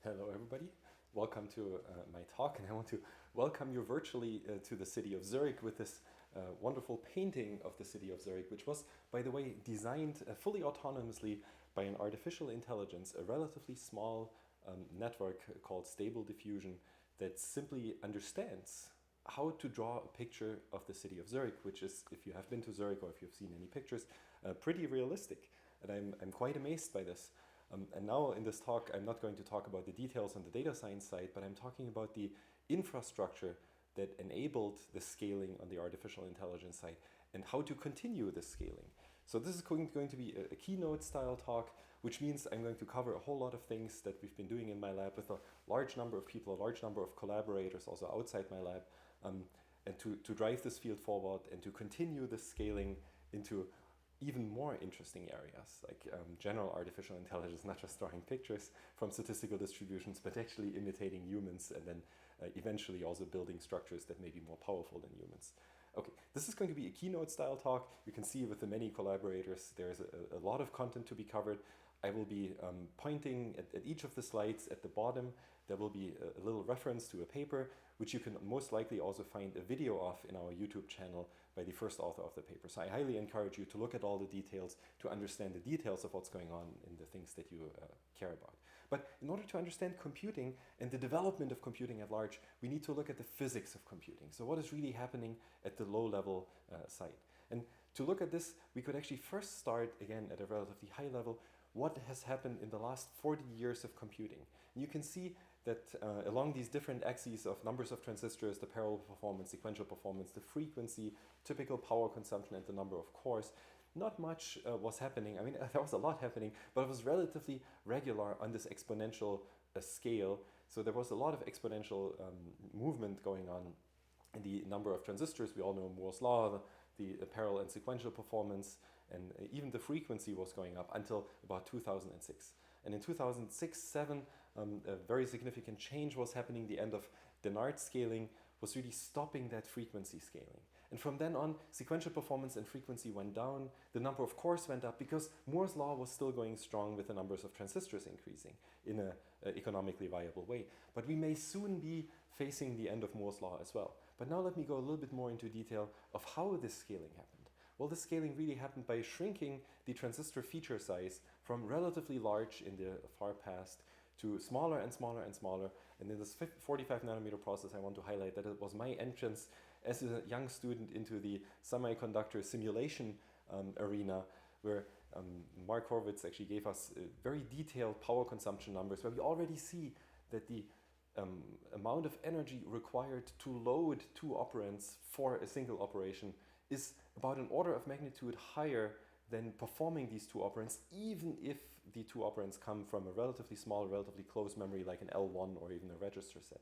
Hello, everybody. Welcome to my talk, and I want to welcome you virtually to the city of Zurich with this wonderful painting of the city of Zurich, which was, by the way, designed fully autonomously by an artificial intelligence, a relatively small network called Stable Diffusion that simply understands how to draw a picture of the city of Zurich, which is, if you have been to Zurich or if you've seen any pictures, pretty realistic. And I'm quite amazed by this. And now in this talk, I'm not going to talk about the details on the data science side, but I'm talking about the infrastructure that enabled the scaling on the artificial intelligence side and how to continue the scaling. So this is going to be a keynote style talk, which means I'm going to cover a whole lot of things that we've been doing in my lab with a large number of people, a large number of collaborators also outside my lab, and to drive this field forward and to continue the scaling into even more interesting areas like general artificial intelligence, not just drawing pictures from statistical distributions, but actually imitating humans and then eventually also building structures that may be more powerful than humans. Okay, this is going to be a keynote style talk. You can see with the many collaborators, there's a lot of content to be covered. I will be pointing at each of the slides at the bottom. There will be a little reference to a paper, which you can most likely also find a video of in our YouTube channel by the first author of the paper. So I highly encourage you to look at all the details, to understand the details of what's going on in the things that you care about. But in order to understand computing and the development of computing at large, we need to look at the physics of computing. So what is really happening at the low level side? And to look at this, we could actually first start again at a relatively high level. What has happened in the last 40 years of computing? And you can see that along these different axes of numbers of transistors, the parallel performance, sequential performance, the frequency, typical power consumption, and the number of cores, not much was happening. I mean, there was a lot happening, but it was relatively regular on this exponential scale. So there was a lot of exponential movement going on in the number of transistors. We all know Moore's law, the parallel and sequential performance, and even the frequency was going up until about 2006. And in 2006-07, a very significant change was happening. The end of Dennard scaling was really stopping that frequency scaling. And from then on, sequential performance and frequency went down. The number of cores went up because Moore's law was still going strong with the numbers of transistors increasing in an economically viable way. But we may soon be facing the end of Moore's law as well. But now let me go a little bit more into detail of how this scaling happened. Well, this scaling really happened by shrinking the transistor feature size from relatively large in the far past to smaller and smaller and smaller. And in this 45 nanometer process, I want to highlight that it was my entrance as a young student into the semiconductor simulation arena, where Mark Horowitz actually gave us very detailed power consumption numbers, where we already see that the amount of energy required to load two operands for a single operation is about an order of magnitude higher than performing these two operands, even if the two operands come from a relatively small, relatively close memory like an L1 or even a register set.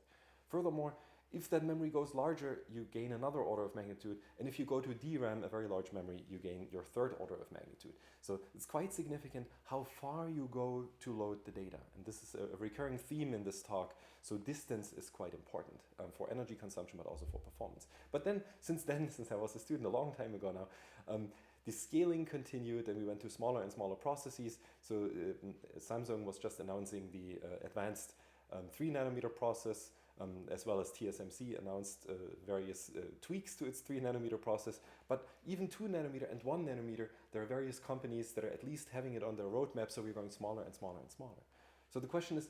Furthermore, if that memory goes larger, you gain another order of magnitude. And if you go to DRAM, a very large memory, you gain your third order of magnitude. So it's quite significant how far you go to load the data. And this is a recurring theme in this talk. So distance is quite important for energy consumption, but also for performance. But then, since I was a student a long time ago now, the scaling continued and we went to smaller and smaller processes. So Samsung was just announcing the advanced 3 nanometer process, as well as TSMC announced various tweaks to its 3 nanometer process. But even 2 nanometer and 1 nanometer, there are various companies that are at least having it on their roadmap, so we're going smaller and smaller and smaller. So the question is,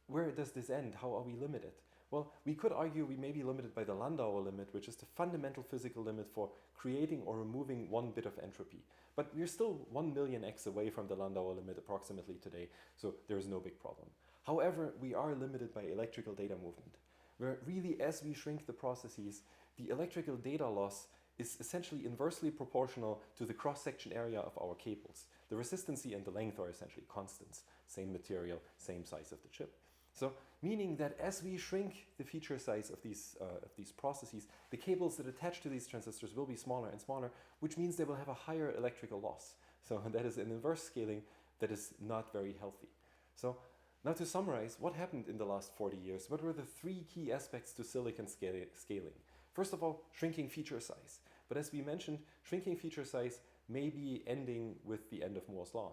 where does this end? How are we limited? Well, we could argue we may be limited by the Landauer limit, which is the fundamental physical limit for creating or removing 1 bit of entropy. But we're still 1 million x away from the Landauer limit approximately today, so there's no big problem. However, we are limited by electrical data movement, where really as we shrink the processes, the electrical data loss is essentially inversely proportional to the cross-section area of our cables. The resistancy and the length are essentially constants, same material, same size of the chip. So meaning that as we shrink the feature size of these processes, the cables that attach to these transistors will be smaller and smaller, which means they will have a higher electrical loss. So that is an inverse scaling that is not very healthy. So now to summarize, what happened in the last 40 years? What were the 3 key aspects to silicon scaling? First of all, shrinking feature size. But as we mentioned, shrinking feature size may be ending with the end of Moore's law.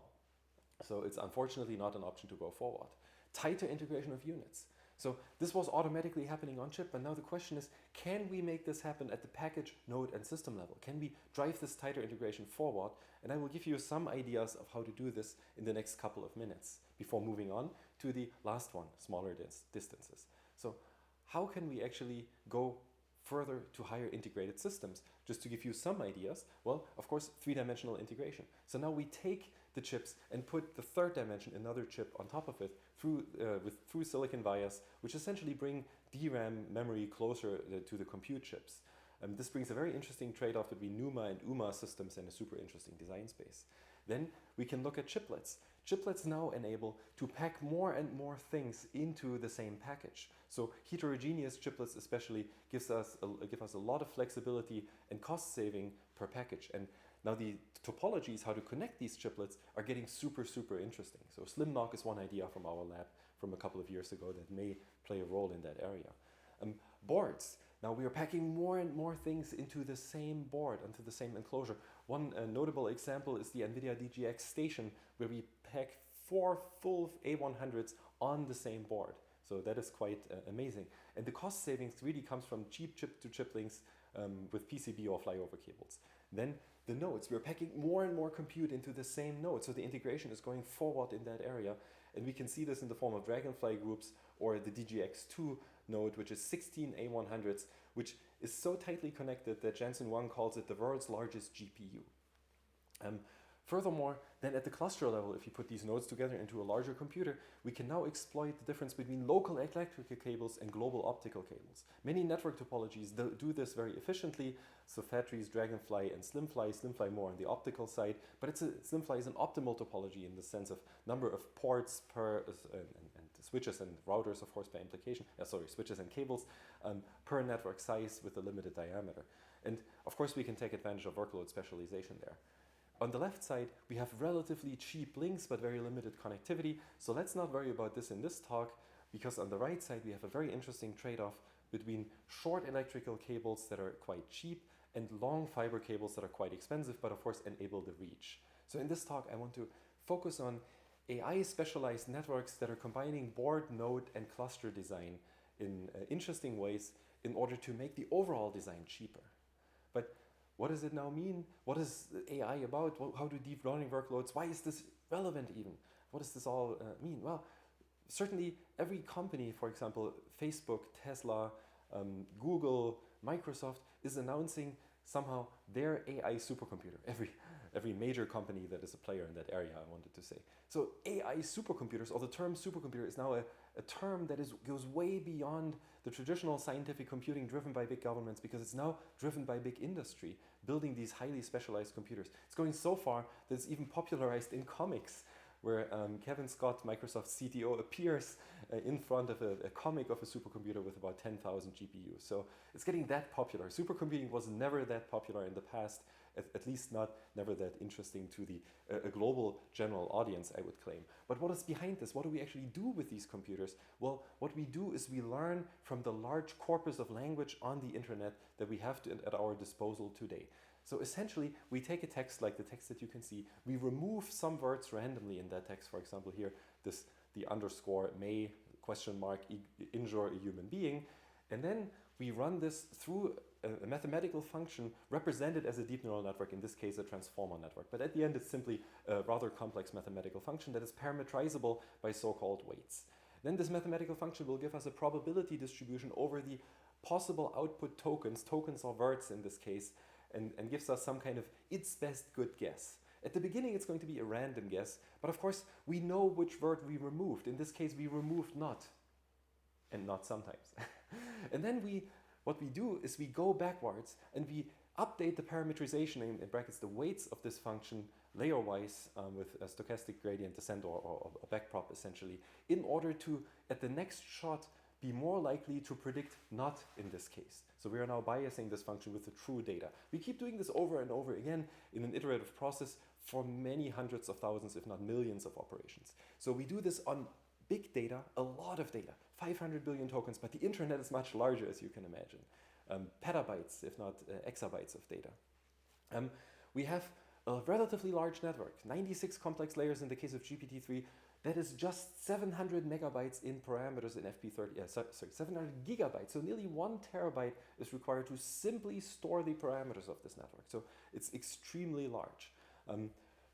So it's unfortunately not an option to go forward. Tighter integration of units. So this was automatically happening on chip, but now the question is, can we make this happen at the package, node, and system level? Can we drive this tighter integration forward? And I will give you some ideas of how to do this in the next couple of minutes before moving on to the last one, smaller distances. So how can we actually go further to higher integrated systems? Just to give you some ideas, well, of course, three-dimensional integration. So now we take the chips and put the third dimension, another chip on top of it, through silicon vias, which essentially bring DRAM memory closer to the compute chips. This brings a very interesting trade-off between NUMA and UMA systems and a super interesting design space. Then we can look at chiplets. Chiplets now enable to pack more and more things into the same package. So heterogeneous chiplets especially give us a lot of flexibility and cost saving per package. And now the topologies, how to connect these chiplets, are getting super, super interesting. So SlimNock is one idea from our lab from a couple of years ago that may play a role in that area. Boards. Now we are packing more and more things into the same board, into the same enclosure. One notable example is the NVIDIA DGX station, where we pack 4 full A100s on the same board. So that is quite amazing. And the cost savings really comes from cheap chip-to-chip links with PCB or flyover cables. Then the nodes, we're packing more and more compute into the same node. So the integration is going forward in that area. And we can see this in the form of Dragonfly groups or the DGX2 node, which is 16 A100s, which is so tightly connected that Jensen Huang calls it the world's largest GPU. Furthermore, then at the cluster level, if you put these nodes together into a larger computer, we can now exploit the difference between local electrical cables and global optical cables. Many network topologies do this very efficiently. So Fatry's Dragonfly and Slimfly more on the optical side, but Slimfly is an optimal topology in the sense of number of ports per and switches and routers, of course, by implication. Switches and cables per network size with a limited diameter. And of course, we can take advantage of workload specialization there. On the left side, we have relatively cheap links, but very limited connectivity. So let's not worry about this in this talk, because on the right side, we have a very interesting trade-off between short electrical cables that are quite cheap and long fiber cables that are quite expensive, but of course enable the reach. So in this talk, I want to focus on AI specialized networks that are combining board, node, and cluster design in interesting ways in order to make the overall design cheaper. But what does it now mean? What is AI about? How do deep learning workloads? Why is this relevant even? What does this all mean? Well, certainly every company, for example, Facebook, Tesla, Google, Microsoft, is announcing somehow their AI supercomputer. Every major company that is a player in that area, I wanted to say. So AI supercomputers, or the term supercomputer, is now a term that goes way beyond the traditional scientific computing driven by big governments, because it's now driven by big industry, building these highly specialized computers. It's going so far that it's even popularized in comics, where Kevin Scott, Microsoft's CTO, appears in front of a comic of a supercomputer with about 10,000 GPUs. So it's getting that popular. Supercomputing was never that popular in the past, at least never that interesting to a global general audience, I would claim. But what is behind this? What do we actually do with these computers? Well, what we do is we learn from the large corpus of language on the internet that we have at our disposal today. So essentially, we take a text like the text that you can see, we remove some words randomly in that text, for example here, the underscore may, question mark, injure a human being, and then we run this through a mathematical function represented as a deep neural network, in this case a transformer network. But at the end, it's simply a rather complex mathematical function that is parametrizable by so-called weights. Then this mathematical function will give us a probability distribution over the possible output tokens or words in this case, and gives us some kind of its best good guess. At the beginning, it's going to be a random guess, but of course, we know which word we removed. In this case, we removed not, and not sometimes. And then what we do is we go backwards and we update the parameterization, in brackets, the weights of this function layer-wise with a stochastic gradient descent or a backprop essentially, in order to, at the next shot, be more likely to predict not in this case. So we are now biasing this function with the true data. We keep doing this over and over again in an iterative process for many hundreds of thousands, if not millions of operations. So we do this on big data, a lot of data, 500 billion tokens, but the internet is much larger, as you can imagine. Petabytes, if not exabytes of data. We have A relatively large network, 96 complex layers in the case of GPT-3, that is just 700 megabytes in parameters in FP30, 700 gigabytes, so nearly 1 terabyte is required to simply store the parameters of this network. So it's extremely large.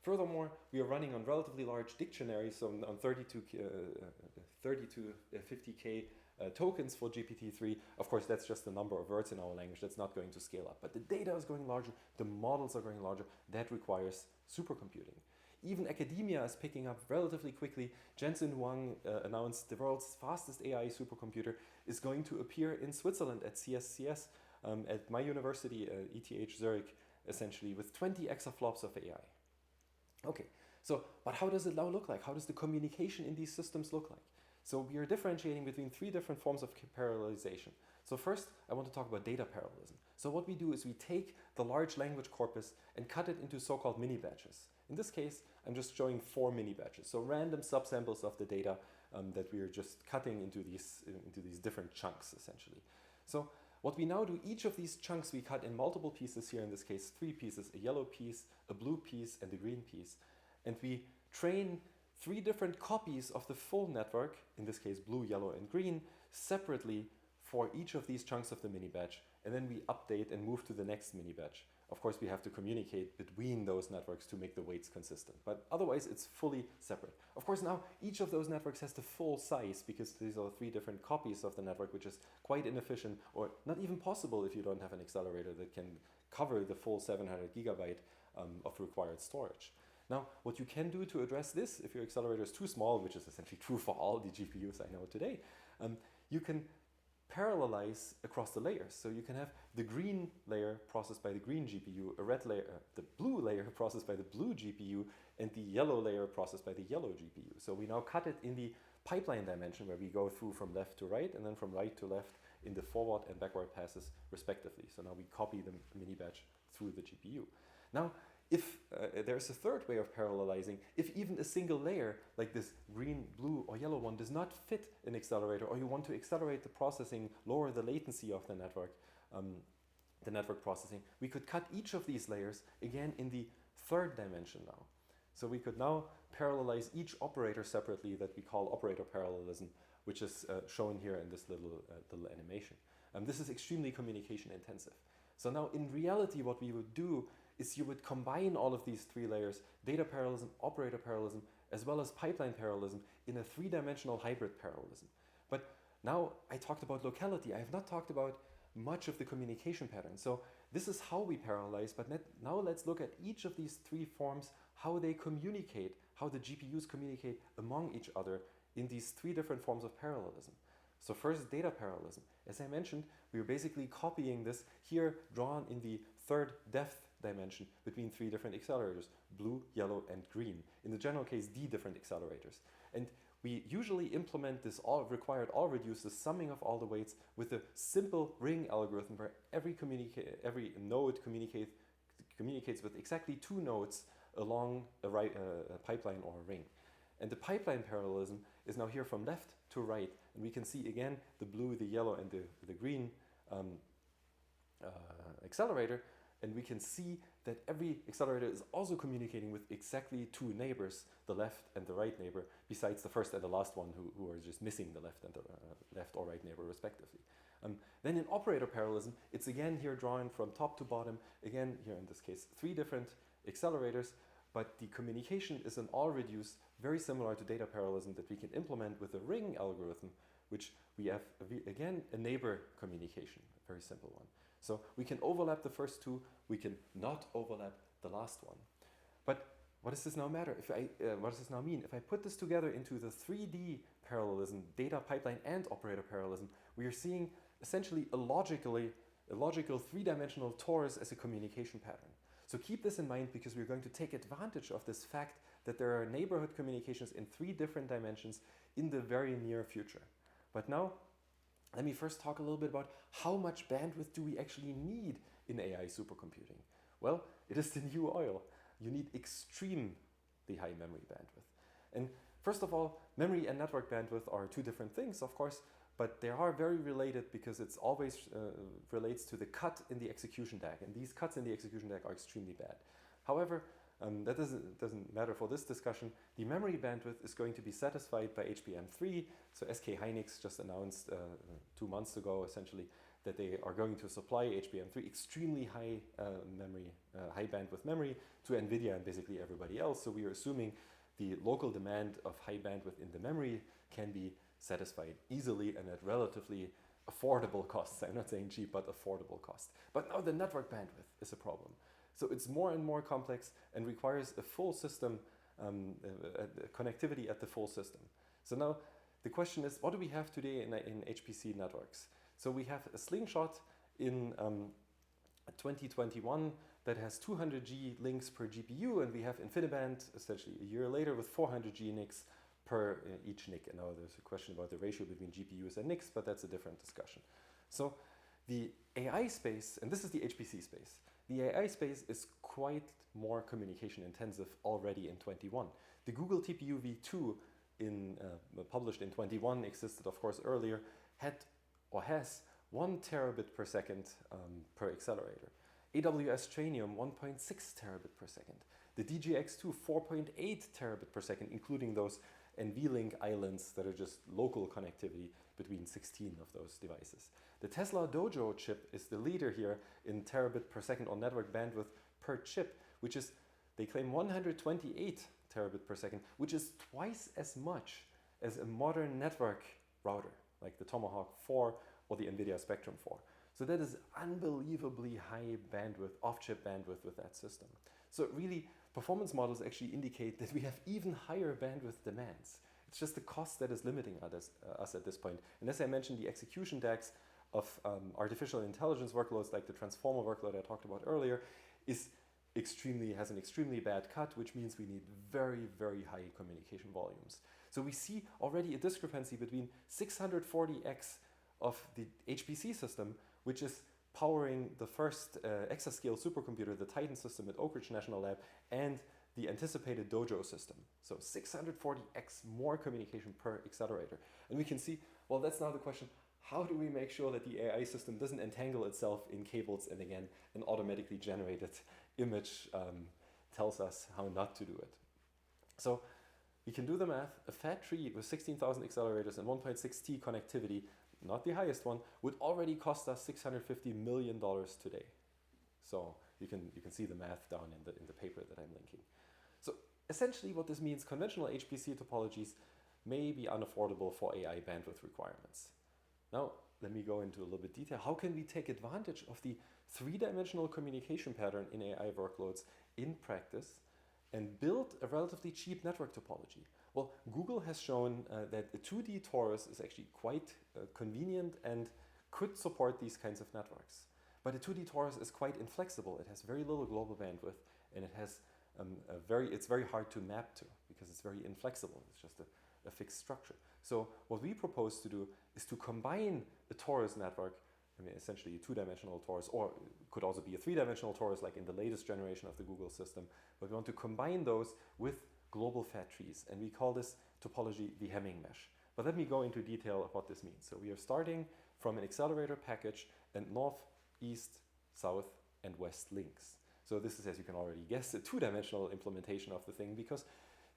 Furthermore, we are running on relatively large dictionaries, so on 30 to 50K tokens for GPT-3. Of course, that's just the number of words in our language. That's not going to scale up. But the data is going larger, the models are going larger. That requires supercomputing. Even academia is picking up relatively quickly. Jensen Huang announced the world's fastest AI supercomputer is going to appear in Switzerland at CSCS, at my university, ETH Zurich, essentially, with 20 exaflops of AI. Okay, so, but how does it now look like? How does the communication in these systems look like? So we are differentiating between 3 different forms of parallelization. So first, I want to talk about data parallelism. So what we do is we take the large language corpus and cut it into so-called mini batches. In this case, I'm just showing 4 mini batches, so random subsamples of the data that we are just cutting into these different chunks, essentially. So what we now do, each of these chunks we cut in multiple pieces here, in this case 3 pieces, a yellow piece, a blue piece, and a green piece. And we train 3 different copies of the full network, in this case blue, yellow, and green, separately for each of these chunks of the mini batch. And then we update and move to the next mini batch. Of course, we have to communicate between those networks to make the weights consistent, but otherwise it's fully separate. Of course, now each of those networks has the full size because these are 3 different copies of the network, which is quite inefficient or not even possible if you don't have an accelerator that can cover the full 700 gigabyte of required storage. Now, what you can do to address this, if your accelerator is too small, which is essentially true for all the GPUs I know today, you can parallelize across the layers. So you can have the green layer processed by the green GPU, a red layer, the blue layer processed by the blue GPU, and the yellow layer processed by the yellow GPU. So we now cut it in the pipeline dimension where we go through from left to right and then from right to left in the forward and backward passes respectively. So now we copy the mini batch through the GPU. Now, if there's a third way of parallelizing, if even a single layer like this green, blue, or yellow one does not fit an accelerator, or you want to accelerate the processing, lower the latency of the network processing, we could cut each of these layers again in the third dimension now. So we could now parallelize each operator separately that we call operator parallelism, which is shown here in this little animation. This is extremely communication intensive. So now in reality what we would do is you would combine all of these 3 layers, data parallelism, operator parallelism, as well as pipeline parallelism in a 3-dimensional hybrid parallelism. But now I talked about locality. I have not talked about much of the communication pattern. So this is how we parallelize, but now let's look at each of these 3 forms, how they communicate, how the GPUs communicate among each other in these 3 different forms of parallelism. So first, data parallelism. As I mentioned, we are basically copying this here drawn in the 3rd depth dimension between 3 different accelerators, blue, yellow, and green. In the general case, D different accelerators. And we usually implement this required all reduce, the summing of all the weights, with a simple ring algorithm where every node communicates with exactly 2 nodes along a pipeline or a ring. And the pipeline parallelism is now here from left to right. And we can see again the blue, the yellow, and the green accelerator. And we can see that every accelerator is also communicating with exactly 2 neighbors, the left and the right neighbor, besides the first and the last one who are just missing the left and the left or right neighbor respectively. Then in operator parallelism, it's again here drawn from top to bottom, again here in this case 3 different accelerators, but the communication is an all reduce, very similar to data parallelism that we can implement with a ring algorithm, which we have again a neighbor communication, a very simple one. So we can overlap the first 2, we can not overlap the last one. But what does this now matter? What does this now mean? If I put this together into the 3D parallelism, data pipeline and operator parallelism, we are seeing essentially a logical 3-dimensional torus as a communication pattern. So keep this in mind because we're going to take advantage of this fact that there are neighborhood communications in 3 different dimensions in the very near future. But now, let me first talk a little bit about how much bandwidth do we actually need in AI supercomputing. Well, it is the new oil. You need extremely high memory bandwidth. And first of all, memory and network bandwidth are 2 different things, of course, but they are very related because it's always relates to the cut in the execution DAG. And these cuts in the execution DAG are extremely bad. However, That doesn't matter for this discussion. The memory bandwidth is going to be satisfied by HBM3. So SK Hynix just announced 2 months ago, essentially, that they are going to supply HBM3 extremely high high bandwidth memory to NVIDIA and basically everybody else. So we are assuming the local demand of high bandwidth in the memory can be satisfied easily and at relatively affordable costs. I'm not saying cheap, but affordable cost. But now the network bandwidth is a problem. So it's more and more complex and requires a full system, connectivity at the full system. So now the question is, what do we have today in HPC networks? So we have a slingshot in 2021 that has 200G links per GPU, and we have InfiniBand essentially a year later with 400G NICs per each NIC. And now there's a question about the ratio between GPUs and NICs, but that's a different discussion. So the AI space, and this is the HPC space, the AI space is quite more communication intensive already in 21. The Google TPU v2 published in 21 existed of course earlier, had or has 1 terabit per second per accelerator. AWS Trainium 1.6 terabit per second. The DGX2 4.8 terabit per second, including those NVLink islands that are just local connectivity between 16 of those devices. The Tesla Dojo chip is the leader here in terabit per second on network bandwidth per chip, which is, they claim 128 terabit per second, which is twice as much as a modern network router, like the Tomahawk 4 or the NVIDIA Spectrum 4. So that is unbelievably high bandwidth, off-chip bandwidth with that system. So really, performance models actually indicate that we have even higher bandwidth demands. It's just the cost that is limiting us at this point. And as I mentioned, the execution DAX of artificial intelligence workloads like the transformer workload I talked about earlier has an extremely bad cut, which means we need very, very high communication volumes. So we see already a discrepancy between 640x of the HPC system, which is powering the first exascale supercomputer, the Titan system at Oak Ridge National Lab, and the anticipated Dojo system. So 640x more communication per accelerator. And we can see, well, that's now the question, how do we make sure that the AI system doesn't entangle itself in cables, and again, an automatically generated image tells us how not to do it. So we can do the math. A fat tree with 16,000 accelerators and 1.6T connectivity, not the highest one, would already cost us $650 million today. So you can see the math down in the paper that I'm linking. So essentially what this means, conventional HPC topologies may be unaffordable for AI bandwidth requirements. Now, let me go into a little bit detail. How can we take advantage of the three-dimensional communication pattern in AI workloads in practice and build a relatively cheap network topology? Well, Google has shown that a 2D torus is actually quite convenient and could support these kinds of networks. But a 2D torus is quite inflexible. It has very little global bandwidth, and it has it's very hard to map to because it's very inflexible. It's just a fixed structure. So what we propose to do is to combine a torus network, I mean, essentially a two-dimensional torus, or it could also be a three-dimensional torus like in the latest generation of the Google system, but we want to combine those with global fat trees, and we call this topology the Hamming mesh. But let me go into detail of what this means. So we are starting from an accelerator package and north, east, south, and west links. So this is, as you can already guess, a two-dimensional implementation of the thing because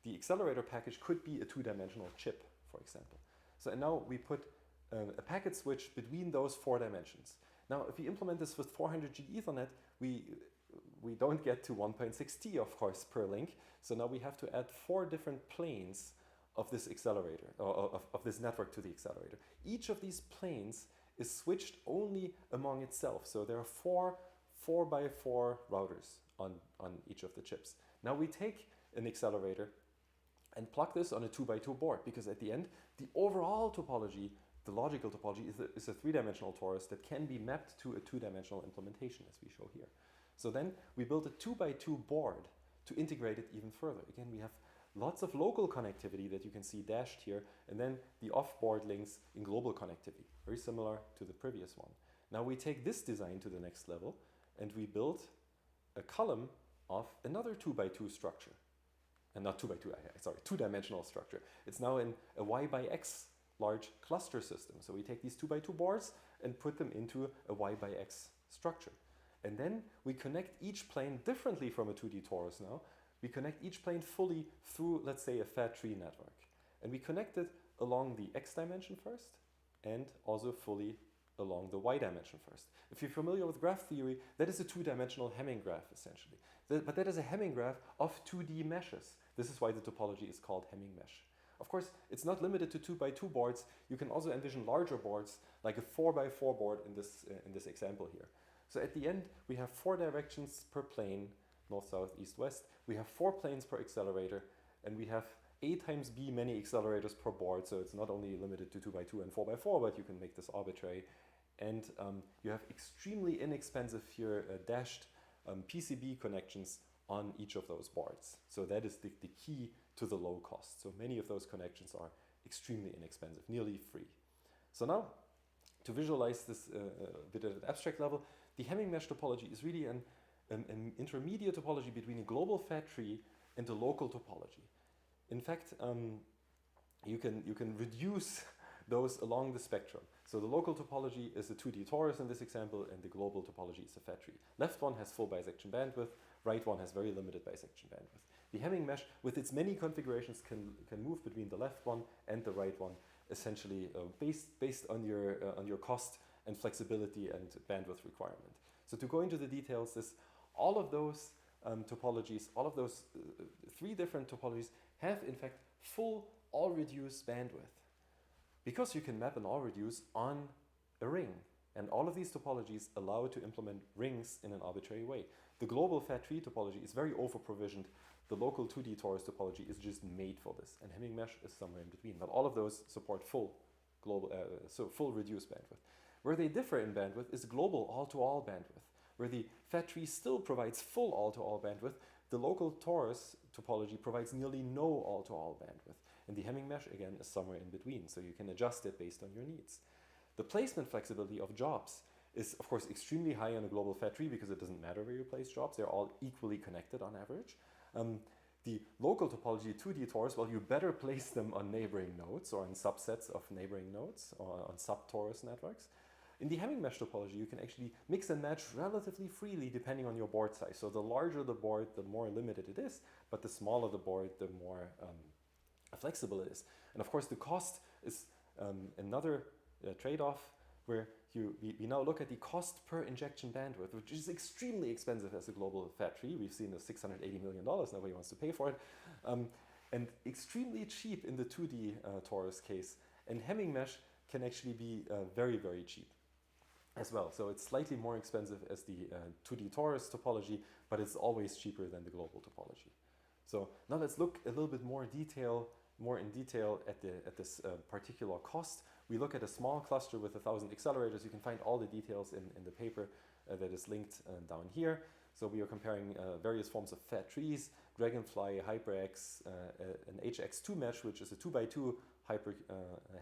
the accelerator package could be a two-dimensional chip, for example. So and now we put a packet switch between those 4 dimensions. Now, if we implement this with 400G Ethernet, we don't get to 1.6T, of course, per link. So now we have to add 4 different planes of this accelerator, or of this network to the accelerator. Each of these planes is switched only among itself. So there are 4 by 4 routers on each of the chips. Now we take an accelerator and plug this on a 2 by 2 board, because at the end, the overall topology, the logical topology, is a 3-dimensional torus that can be mapped to a 2-dimensional implementation, as we show here. So then we build a 2 by 2 board to integrate it even further. Again, we have lots of local connectivity that you can see dashed here, and then the off-board links in global connectivity, very similar to the previous one. Now we take this design to the next level, and we build a column of another 2 by 2 structure. And not 2 by 2, sorry, 2-dimensional structure. It's now in a Y by X large cluster system. So we take these 2 by 2 boards and put them into a Y by X structure. And then we connect each plane differently from a 2D torus now we connect each plane fully through, let's say, a fat tree network. And we connect it along the x dimension first, and also fully along the y dimension first. If you're familiar with graph theory, that is a two-dimensional Hamming graph, essentially. But that is a Hamming graph of 2D meshes. This is why the topology is called Hamming mesh. Of course, it's not limited to 2x2 boards. You can also envision larger boards, like a 4x4 board in this example here. So at the end, we have 4 directions per plane, north, south, east, west. We have 4 planes per accelerator, and we have A times B many accelerators per board. So it's not only limited to 2x2 and 4x4, but you can make this arbitrary. And you have extremely inexpensive here dashed PCB connections on each of those boards. So that is the key to the low cost. So many of those connections are extremely inexpensive, nearly free. So now, to visualize this a bit at an abstract level, the Hamming mesh topology is really an intermediate topology between a global fat tree and a local topology. In fact, you can reduce those along the spectrum. So the local topology is a 2D torus in this example, and the global topology is a fat tree. Left one has full bisection bandwidth, right one has very limited bisection bandwidth. The Hamming mesh, with its many configurations, can move between the left one and the right one, essentially based on your cost and flexibility and bandwidth requirement. So to go into the details, all of those topologies, all of those 3 different topologies have in fact full all-reduce bandwidth, because you can map an all-reduce on a ring. And all of these topologies allow to implement rings in an arbitrary way. The global fat tree topology is very over-provisioned. The local 2D torus topology is just made for this. And Hamming mesh is somewhere in between. But all of those support full reduced bandwidth. Where they differ in bandwidth is global all-to-all bandwidth. Where the fat tree still provides full all-to-all bandwidth, the local torus topology provides nearly no all-to-all bandwidth. And the Hamming mesh, again, is somewhere in between, so you can adjust it based on your needs. The placement flexibility of jobs is, of course, extremely high on a global fat tree because it doesn't matter where you place jobs. They're all equally connected on average. The local topology 2D torus, well, you better place them on neighboring nodes or on subsets of neighboring nodes or on sub-torus networks. In the Hamming mesh topology, you can actually mix and match relatively freely depending on your board size. So the larger the board, the more limited it is, but the smaller the board, the more flexible it is. And of course, the cost is another trade-off where we now look at the cost per injection bandwidth, which is extremely expensive as a global fat tree. We've seen the $680 million, nobody wants to pay for it. And extremely cheap in the 2D torus case. And Hamming mesh can actually be very, very cheap as well. So it's slightly more expensive as the 2D torus topology, but it's always cheaper than the global topology. So now let's look a little bit more in detail at this particular cost. We look at a small cluster with 1,000 accelerators. You can find all the details in the paper that is linked down here. So we are comparing various forms of fat trees, Dragonfly, HyperX, an HX2 mesh, which is a 2x2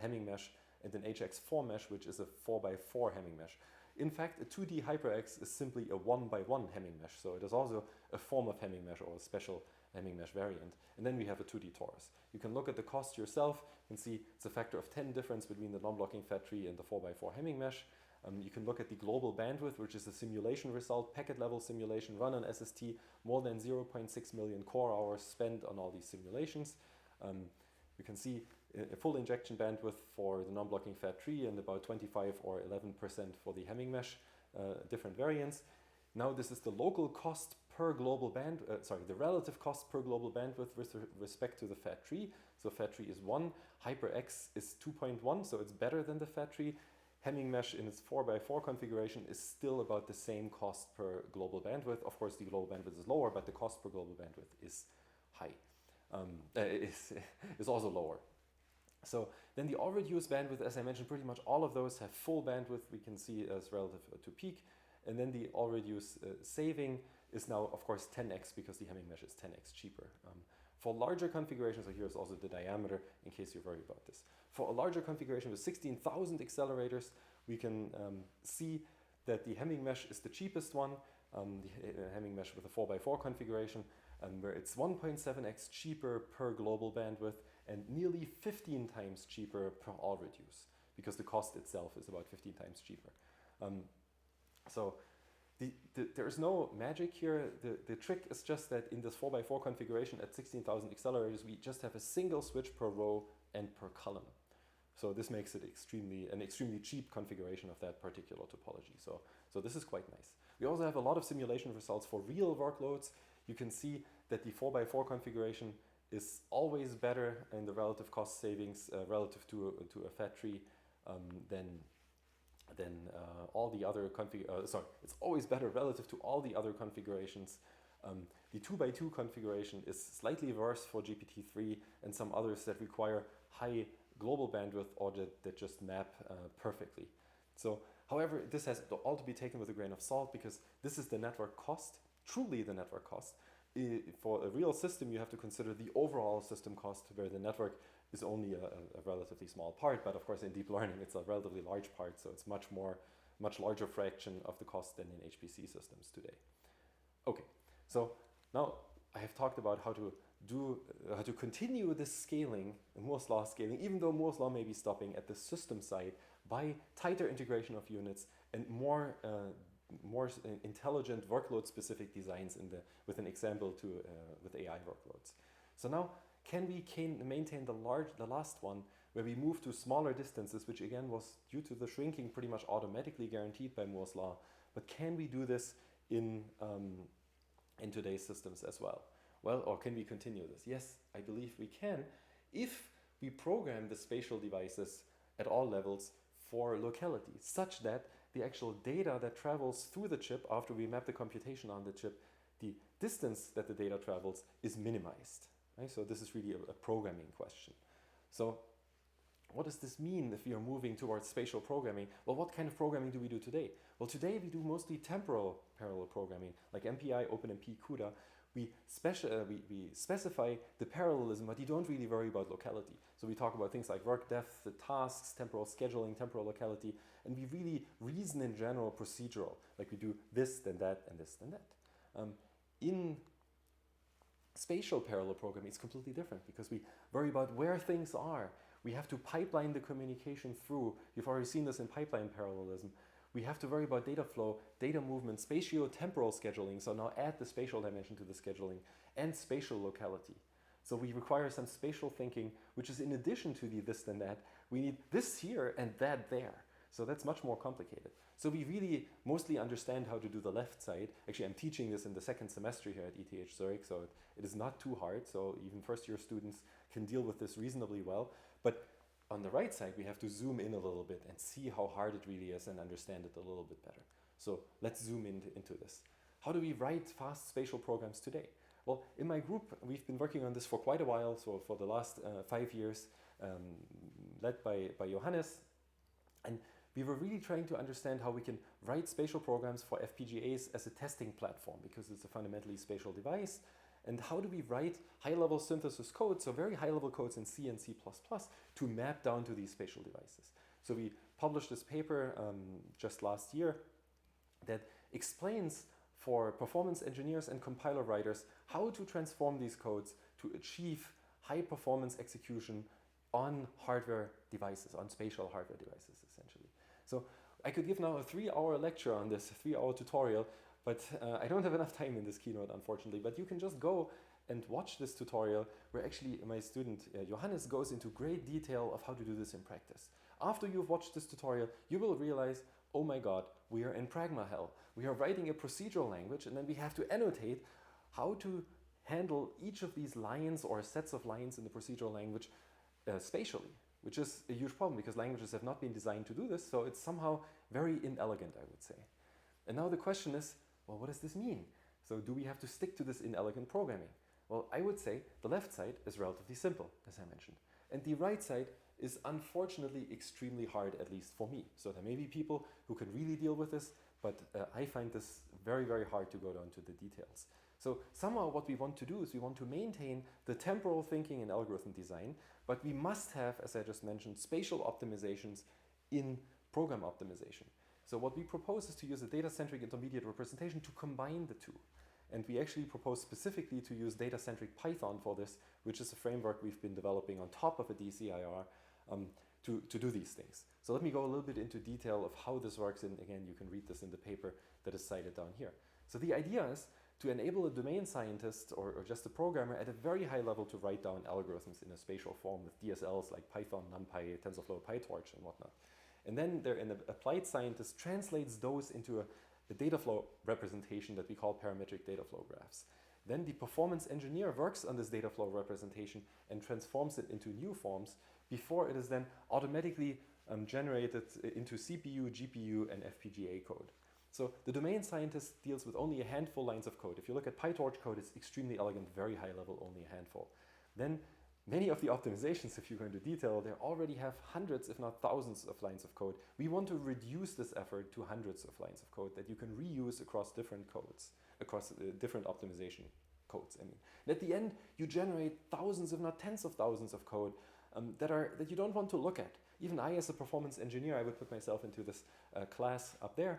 Hamming mesh, and an HX4 mesh, which is a 4x4 Hamming mesh. In fact, a 2D HyperX is simply a 1x1 Hamming mesh. So it is also a form of Hamming mesh or a special Hamming mesh variant. And then we have a 2D torus. You can look at the cost yourself and see it's a factor of 10 difference between the non-blocking fat tree and the 4x4 Hamming mesh. You can look at the global bandwidth, which is a simulation result, packet level simulation run on SST, more than 0.6 million core hours spent on all these simulations. You can see a full injection bandwidth for the non-blocking fat tree and about 25 or 11% for the Hamming mesh, different variants. Now this is the local cost per global the relative cost per global bandwidth with respect to the fat tree. So fat tree is 1, HyperX is 2.1, so it's better than the fat tree. Hamming mesh in its 4x4 configuration is still about the same cost per global bandwidth. Of course, the global bandwidth is lower, but the cost per global bandwidth is high, is also lower. So then the all-reduced bandwidth, as I mentioned, pretty much all of those have full bandwidth we can see as relative to peak. And then the all-reduced saving is now, of course, 10x because the Hamming mesh is 10x cheaper. For larger configurations, so here's also the diameter in case you're worried about this. For a larger configuration with 16,000 accelerators, we can see that the Hamming mesh is the cheapest one, the Hamming mesh with a 4x4 configuration, where it's 1.7x cheaper per global bandwidth and nearly 15 times cheaper per all reduce, because the cost itself is about 15 times cheaper. So There is no magic here. The trick is just that in this 4x4 configuration at 16,000 accelerators, we just have a single switch per row and per column. So this makes it an extremely cheap configuration of that particular topology. So this is quite nice. We also have a lot of simulation results for real workloads. You can see that the 4x4 configuration is always better in the relative cost savings relative to a fat tree than all the other it's always better relative to all the other configurations. The 2x2 configuration is slightly worse for GPT-3 and some others that require high global bandwidth or that just map perfectly. So, however, this has all to be taken with a grain of salt because this is the network cost, truly the network cost. For a real system, you have to consider the overall system cost, where the network is only a relatively small part, but of course in deep learning it's a relatively large part, so it's much larger fraction of the cost than in HPC systems today. Okay, so now I have talked about how to continue this scaling, Moore's law scaling, even though Moore's law may be stopping at the system side by tighter integration of units and more intelligent workload-specific designs with an example with AI workloads. So now, can we maintain the last one, where we move to smaller distances, which again was due to the shrinking pretty much automatically guaranteed by Moore's law, but can we do this in today's systems as well? Well, or can we continue this? Yes, I believe we can, if we program the spatial devices at all levels for locality, such that the actual data that travels through the chip after we map the computation on the chip, the distance that the data travels is minimized. Right? So this is really a programming question. So what does this mean if we are moving towards spatial programming? Well, what kind of programming do we do today? Well, today we do mostly temporal parallel programming, like MPI, OpenMP, CUDA. We specify the parallelism, but you don't really worry about locality. So we talk about things like work depth, the tasks, temporal scheduling, temporal locality, and we really reason in general procedural, like we do this, then that, and this, then that. In spatial parallel programming, it's completely different because we worry about where things are. We have to pipeline the communication through. You've already seen this in pipeline parallelism. We have to worry about data flow, data movement, spatio-temporal scheduling, so now add the spatial dimension to the scheduling, and spatial locality. So we require some spatial thinking, which is in addition to the this then that. We need this here and that there. So that's much more complicated. So we really mostly understand how to do the left side. Actually, I'm teaching this in the second semester here at ETH Zurich, so it is not too hard. So even first-year students can deal with this reasonably well. But on the right side, we have to zoom in a little bit and see how hard it really is and understand it a little bit better. So let's zoom into this. How do we write fast spatial programs today? Well, in my group, we've been working on this for quite a while, so for the last 5 years, led by Johannes. And we were really trying to understand how we can write spatial programs for FPGAs as a testing platform, because it's a fundamentally spatial device. And how do we write high-level synthesis code, so very high-level codes in C and C++, to map down to these spatial devices? So we published this paper just last year that explains for performance engineers and compiler writers how to transform these codes to achieve high-performance execution on hardware devices, on spatial hardware devices, essentially. So I could give now a 3-hour lecture on this, a 3-hour tutorial, but I don't have enough time in this keynote, unfortunately. But you can just go and watch this tutorial where actually my student Johannes goes into great detail of how to do this in practice. After you've watched this tutorial, you will realize, oh my God, we are in pragma hell. We are writing a procedural language, and then we have to annotate how to handle each of these lines or sets of lines in the procedural language spatially, which is a huge problem because languages have not been designed to do this. So it's somehow very inelegant, I would say. And now the question is, well, what does this mean? So do we have to stick to this inelegant programming? Well, I would say the left side is relatively simple, as I mentioned. And the right side is unfortunately extremely hard, at least for me. So there may be people who can really deal with this, but I find this very, very hard to go down to the details. So somehow what we want to do is we want to maintain the temporal thinking in algorithm design, but we must have, as I just mentioned, spatial optimizations in program optimization. So what we propose is to use a data-centric intermediate representation to combine the two. And we actually propose specifically to use data-centric Python for this, which is a framework we've been developing on top of a DCIR to do these things. So let me go a little bit into detail of how this works, and again, you can read this in the paper that is cited down here. So the idea is to enable a domain scientist or just a programmer at a very high level to write down algorithms in a spatial form with DSLs like Python, NumPy, TensorFlow, PyTorch, and whatnot. And then an applied scientist translates those into a dataflow representation that we call parametric dataflow graphs. Then the performance engineer works on this dataflow representation and transforms it into new forms before it is then automatically generated into CPU, GPU, and FPGA code. So the domain scientist deals with only a handful lines of code. If you look at PyTorch code, it's extremely elegant, very high level, only a handful. Then many of the optimizations, if you go into detail, they already have hundreds, if not thousands of lines of code. We want to reduce this effort to hundreds of lines of code that you can reuse across different codes, across different optimization codes. I mean, and at the end, you generate thousands, if not tens of thousands of code that you don't want to look at. Even I, as a performance engineer, I would put myself into this class up there.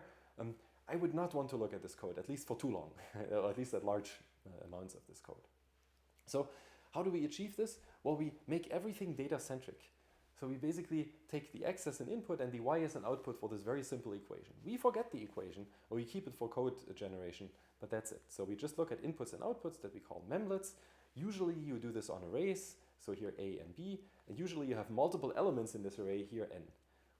I would not want to look at this code, at least for too long, or at least at large amounts of this code. So how do we achieve this? Well, we make everything data-centric. So we basically take the x as an input and the y as an output for this very simple equation. We forget the equation, or we keep it for code generation, but that's it. So we just look at inputs and outputs that we call memlets. Usually you do this on arrays, so here A and B, and usually you have multiple elements in this array, here n.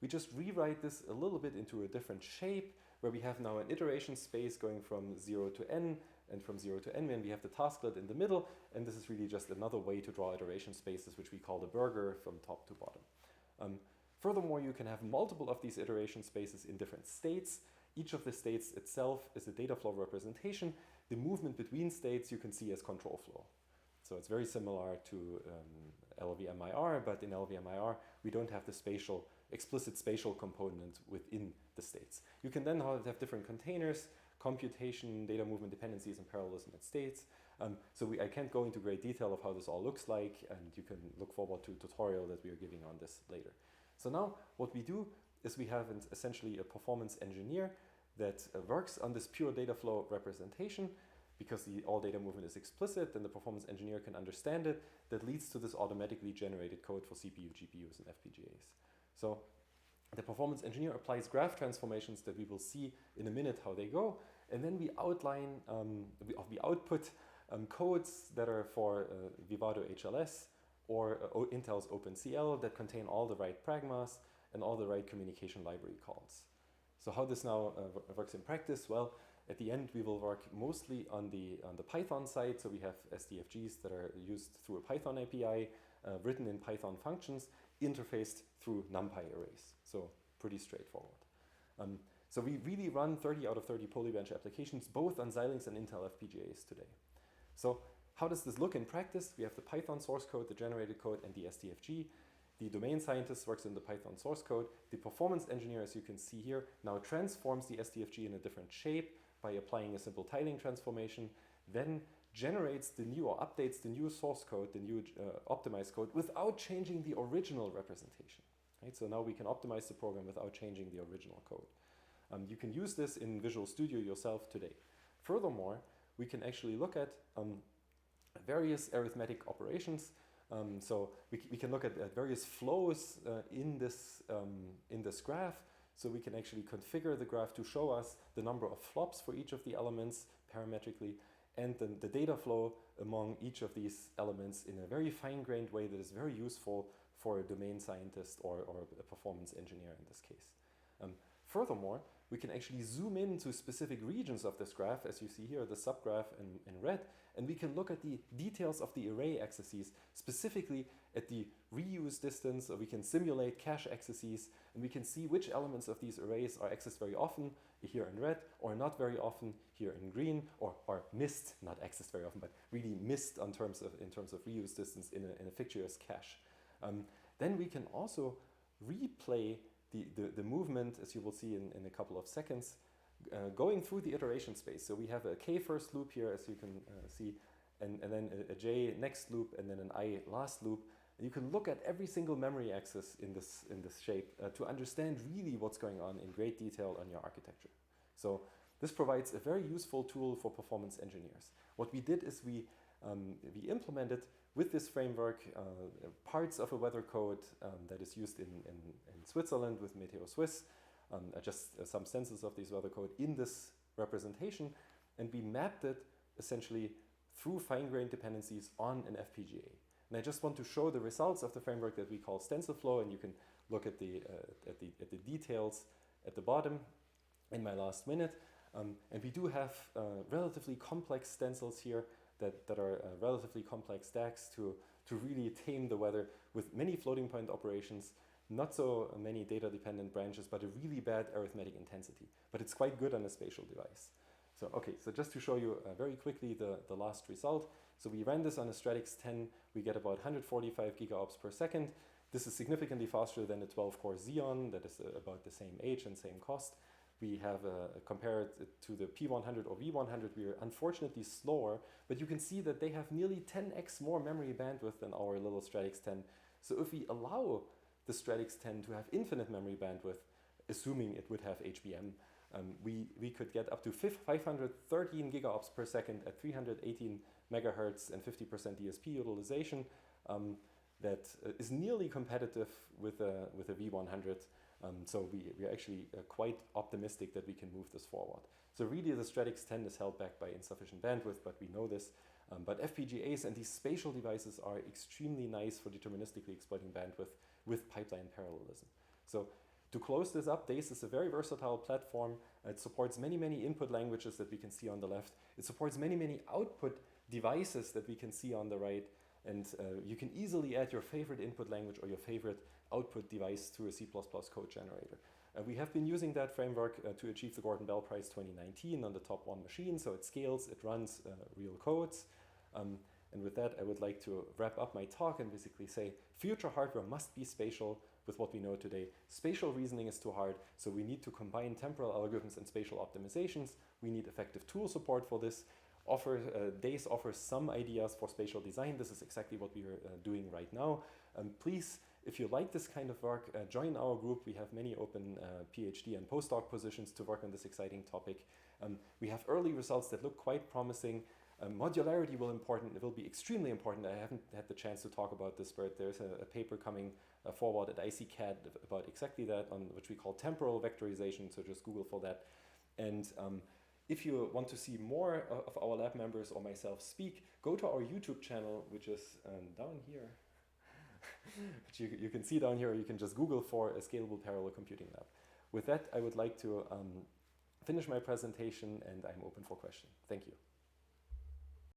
We just rewrite this a little bit into a different shape, where we have now an iteration space going from 0 to n, and from 0 to n, and we have the tasklet in the middle, and this is really just another way to draw iteration spaces, which we call the burger from top to bottom. Furthermore, you can have multiple of these iteration spaces in different states. Each of the states itself is a data flow representation. The movement between states you can see as control flow. So it's very similar to LVMIR, but in LVMIR, we don't have the explicit spatial component within the states. You can then have different containers, computation, data movement dependencies, and parallelism at states. I can't go into great detail of how this all looks like, and you can look forward to a tutorial that we are giving on this later. So now what we do is we have essentially a performance engineer that works on this pure data flow representation. Because all data movement is explicit, then the performance engineer can understand it. That leads to this automatically generated code for CPU, GPUs, and FPGAs. So the performance engineer applies graph transformations that we will see in a minute how they go. And then we outline, we output codes that are for Vivado HLS or Intel's OpenCL that contain all the right pragmas and all the right communication library calls. So how this now works in practice? Well, at the end, we will work mostly on the Python side. So we have SDFGs that are used through a Python API, written in Python functions, interfaced through NumPy arrays. So pretty straightforward. So we really run 30 out of 30 Polybench applications, both on Xilinx and Intel FPGAs today. So how does this look in practice? We have the Python source code, the generated code, and the SDFG. The domain scientist works in the Python source code. The performance engineer, as you can see here, now transforms the SDFG in a different shape by applying a simple tiling transformation, then generates the new or updates the new source code, the new optimized code, without changing the original representation. Right? So now we can optimize the program without changing the original code. You can use this in Visual Studio yourself today. Furthermore, we can actually look at various arithmetic operations. So we can look at various flows in this graph. So we can actually configure the graph to show us the number of flops for each of the elements parametrically, and then the data flow among each of these elements in a very fine-grained way that is very useful for a domain scientist or a performance engineer in this case. Furthermore, we can actually zoom into specific regions of this graph, as you see here, the subgraph in red, and we can look at the details of the array accesses, specifically at the reuse distance, or we can simulate cache accesses, and we can see which elements of these arrays are accessed very often, here in red, or not very often, here in green, or missed, not accessed very often, but really missed in terms of reuse distance in a fictitious cache. Then we can also replay the movement, as you will see in a couple of seconds, going through the iteration space. So we have a k first loop here, as you can see, and then a j next loop, and then an I last loop. And you can look at every single memory access in this shape to understand really what's going on in great detail on your architecture. So this provides a very useful tool for performance engineers. What we did is we implemented with this framework, parts of a weather code that is used in Switzerland with Meteo Swiss, just some senses of this weather code in this representation, and we mapped it essentially through fine-grained dependencies on an FPGA. And I just want to show the results of the framework that we call TensorFlow, and you can look at the details at the bottom in my last minute. And we do have relatively complex stencils here that are relatively complex stacks to really tame the weather with many floating point operations, not so many data-dependent branches, but a really bad arithmetic intensity. But it's quite good on a spatial device. So, okay, so just to show you very quickly the last result. So we ran this on a Stratix 10, we get about 145 gigaops per second. This is significantly faster than a 12-core Xeon that is about the same age and same cost. We have compared it to the P100 or V100, we are unfortunately slower, but you can see that they have nearly 10x more memory bandwidth than our little Stratix 10. So if we allow the Stratix 10 to have infinite memory bandwidth, assuming it would have HBM, we could get up to 513 gigaops per second at 318 megahertz and 50% DSP utilization. That is nearly competitive with a V100. So we are actually quite optimistic that we can move this forward. So really the Stratix 10 is held back by insufficient bandwidth, but we know this. But FPGAs and these spatial devices are extremely nice for deterministically exploiting bandwidth with pipeline parallelism. So to close this up, DACE is a very versatile platform. It supports many, many input languages that we can see on the left. It supports many, many output devices that we can see on the right. And you can easily add your favorite input language or your favorite output device to a C++ code generator. We have been using that framework to achieve the Gordon Bell Prize 2019 on the top 1 machine. So it scales, it runs real codes. And with that, I would like to wrap up my talk and basically say future hardware must be spatial with what we know today. Spatial reasoning is too hard, so we need to combine temporal algorithms and spatial optimizations. We need effective tool support for this. DACE offers some ideas for spatial design. This is exactly what we are doing right now. Please, if you like this kind of work, join our group. We have many open PhD and postdoc positions to work on this exciting topic. We have early results that look quite promising. Modularity will be extremely important. I haven't had the chance to talk about this, but there's a paper coming forward at ICCAD about exactly that, on which we call temporal vectorization, so just Google for that. And if you want to see more of our lab members or myself speak, go to our YouTube channel, which is down here. Which you can see down here, or you can just Google for a scalable parallel computing lab. With that, I would like to finish my presentation, and I'm open for questions. Thank you.